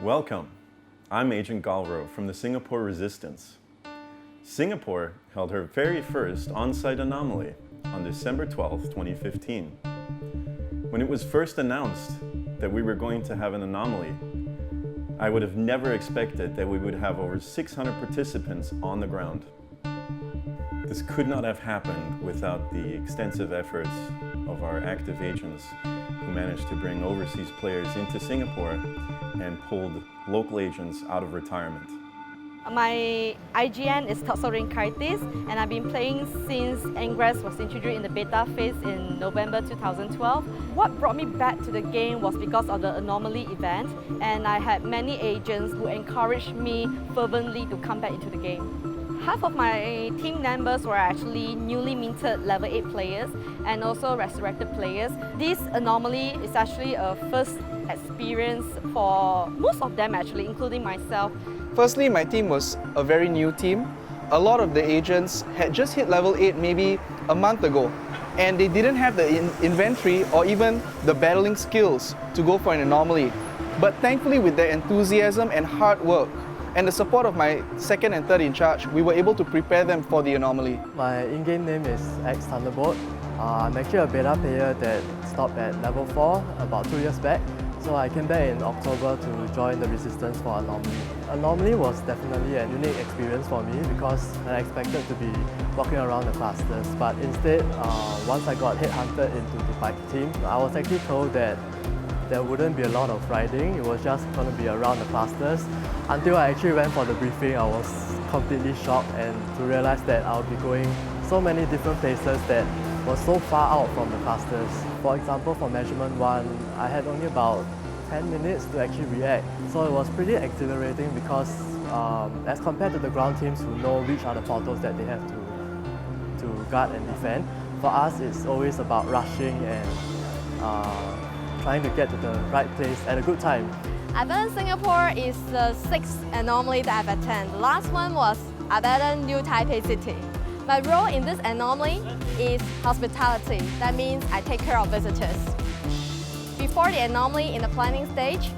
Welcome. I'm Agent Galro from the Singapore Resistance. Singapore held her very first on-site anomaly on December 12, 2015. When it was first announced that we were going to have an anomaly, I would have never expected that we would have over 600 participants on the ground. This could not have happened without the extensive efforts of our active agents who managed to bring overseas players into Singapore and pulled local agents out of retirement. My IGN is Toxorinkaitis, and I've been playing since Ingress was introduced in the beta phase in November 2012. What brought me back to the game was because of the anomaly event, and I had many agents who encouraged me fervently to come back into the game. Half of my team members were actually newly minted level 8 players and also resurrected players. This anomaly is actually a first experience for most of them actually, including myself. Firstly, my team was a very new team. A lot of the agents had just hit level 8 maybe a month ago, and they didn't have the inventory or even the battling skills to go for an anomaly. But thankfully, with their enthusiasm and hard work, and the support of my second and third in charge, we were able to prepare them for the anomaly. My in-game name is X-Thunderbolt. I'm actually a beta player that stopped at level 4 about 2 years back. So I came back in October to join the Resistance for Anomaly. Anomaly was definitely a unique experience for me because I expected to be walking around the clusters, but instead, once I got headhunted into the bike team, I was actually told that there wouldn't be a lot of riding, it was just going to be around the clusters. Until I actually went for the briefing, I was completely shocked and to realize that I would be going so many different places that was so far out from the clusters. For example, for measurement 1, I had only about 10 minutes to actually react. So it was pretty exhilarating because as compared to the ground teams who know which are the portals that they have to guard and defend, for us it's always about rushing and trying to get to the right place at a good time. Abaddon Singapore is the 6th anomaly that I've attended. The last one was Abaddon New Taipei City. My role in this anomaly is hospitality. That means I take care of visitors. Before the anomaly in the planning stage,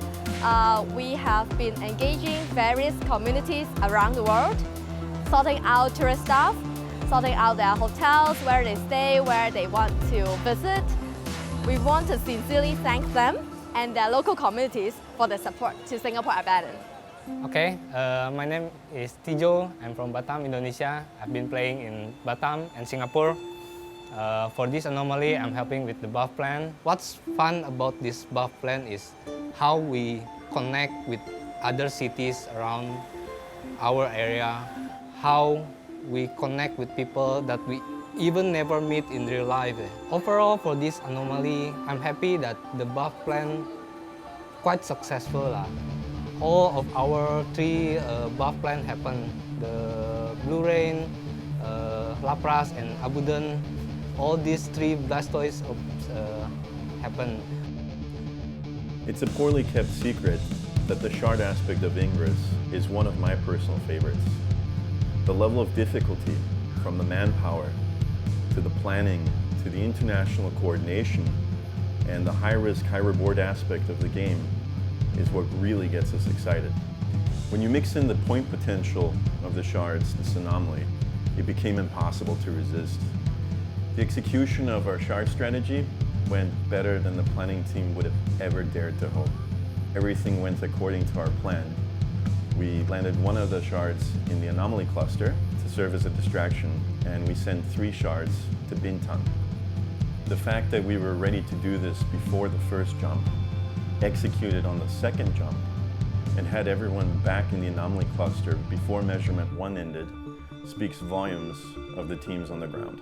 we have been engaging various communities around the world, sorting out tourist staff, sorting out their hotels, where they stay, where they want to visit. We want to sincerely thank them and their local communities for their support to Singapore Abaddon. Okay, my name is Tijo. I'm from Batam, Indonesia. I've been playing in Batam and Singapore. For this anomaly, I'm helping with the buff plan. What's fun about this buff plan is how we connect with other cities around our area, how we connect with people that we even never meet in real life. Overall, for this anomaly, I'm happy that the buff plan quite successful. All of our 3 buff plan happened. The Blue Rain, Lapras, and Abaddon. All these 3 BLAstoise happened. It's a poorly kept secret that the shard aspect of Ingress is one of my personal favorites. The level of difficulty, from the manpower to the planning, to the international coordination, and the high-risk, high-reward aspect of the game is what really gets us excited. When you mix in the point potential of the shards, this anomaly, it became impossible to resist. The execution of our shard strategy went better than the planning team would have ever dared to hope. Everything went according to our plan. We landed one of the shards in the anomaly cluster to serve as a distraction, and we sent 3 shards to Bintan. The fact that we were ready to do this before the first jump, executed on the second jump, and had everyone back in the anomaly cluster before measurement 1 ended, speaks volumes of the teams on the ground.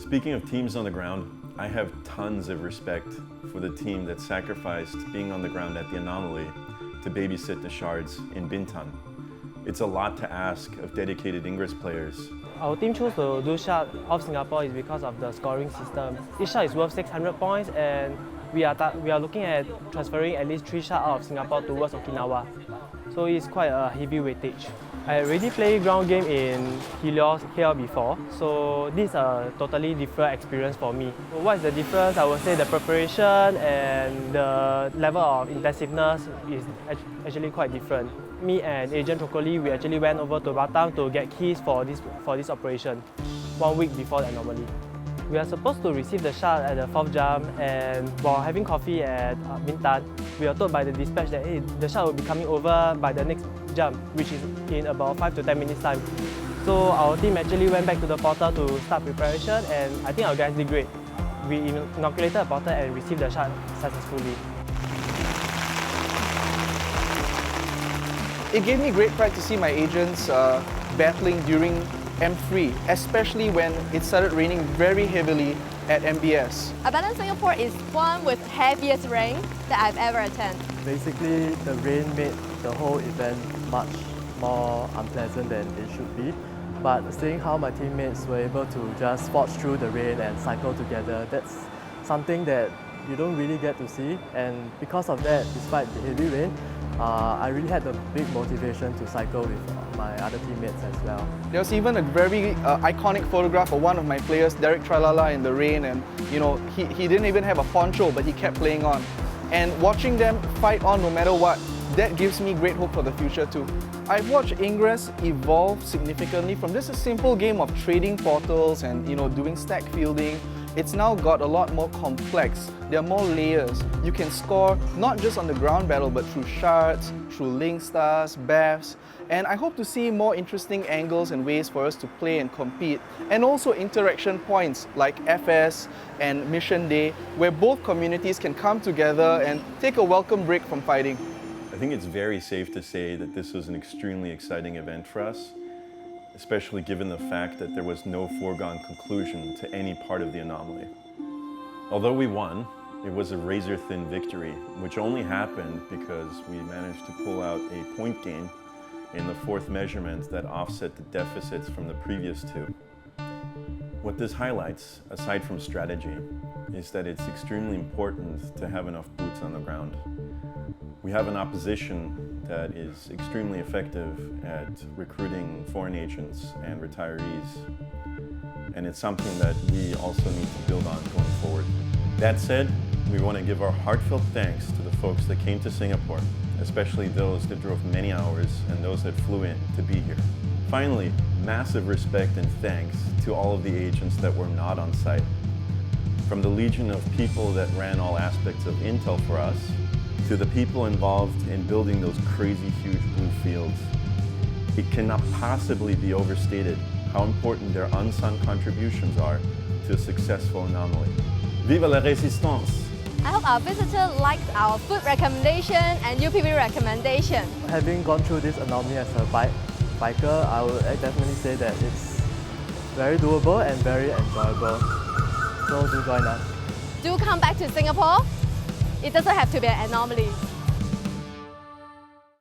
Speaking of teams on the ground, I have tons of respect for the team that sacrificed being on the ground at the anomaly to babysit the shards in Bintan. It's a lot to ask of dedicated Ingress players. Our team chose to do shard off Singapore is because of the scoring system. Each shard is worth 600 points, and we are looking at transferring at least 3 shards out of Singapore towards Okinawa. So it's quite a heavy weightage. I already played ground game in Helios here before, so this is a totally different experience for me. So what is the difference? I would say the preparation and the level of intensiveness is actually quite different. Me and Agent Trocoli, we actually went over to Batam to get keys for this operation 1 week before the anomaly. We are supposed to receive the shard at the 4th jump, and while having coffee at Bintan, we are told by the dispatch that hey, the shard will be coming over by the next jump, which is in about 5 to 10 minutes time. So our team actually went back to the portal to start preparation, and I think our guys did great. We inoculated the portal and received the shard successfully. It gave me great pride to see my agents battling during M3, especially when it started raining very heavily at MBS. Abaddon Singapore is one with heaviest rain that I've ever attended. Basically, the rain made the whole event much more unpleasant than it should be. But seeing how my teammates were able to just forge through the rain and cycle together, that's something that you don't really get to see. And because of that, despite the heavy rain, I really had a big motivation to cycle with my other teammates as well. There was even a very iconic photograph of one of my players, Derek Tralala, in the rain, and he didn't even have a poncho, but he kept playing on. And watching them fight on no matter what, that gives me great hope for the future too. I've watched Ingress evolve significantly from just a simple game of trading portals and doing stack fielding. It's now got a lot more complex. There are more layers. You can score not just on the ground battle, but through shards, through link stars, baths. And I hope to see more interesting angles and ways for us to play and compete. And also interaction points like FS and Mission Day, where both communities can come together and take a welcome break from fighting. I think it's very safe to say that this was an extremely exciting event for us, especially given the fact that there was no foregone conclusion to any part of the anomaly. Although we won, it was a razor-thin victory, which only happened because we managed to pull out a point gain in the 4th measurement that offset the deficits from the previous 2. What this highlights, aside from strategy, is that it's extremely important to have enough boots on the ground. We have an opposition that is extremely effective at recruiting foreign agents and retirees, and it's something that we also need to build on going forward. That said, we want to give our heartfelt thanks to the folks that came to Singapore, especially those that drove many hours and those that flew in to be here. Finally, massive respect and thanks to all of the agents that were not on site. From the legion of people that ran all aspects of intel for us, to the people involved in building those crazy huge blue fields. It cannot possibly be overstated how important their unsung contributions are to a successful anomaly. Vive la résistance! I hope our visitor liked our food recommendation and UPV recommendation. Having gone through this anomaly as a biker, I would definitely say that it's very doable and very enjoyable. So do join us. Do come back to Singapore. It doesn't have to be an anomaly.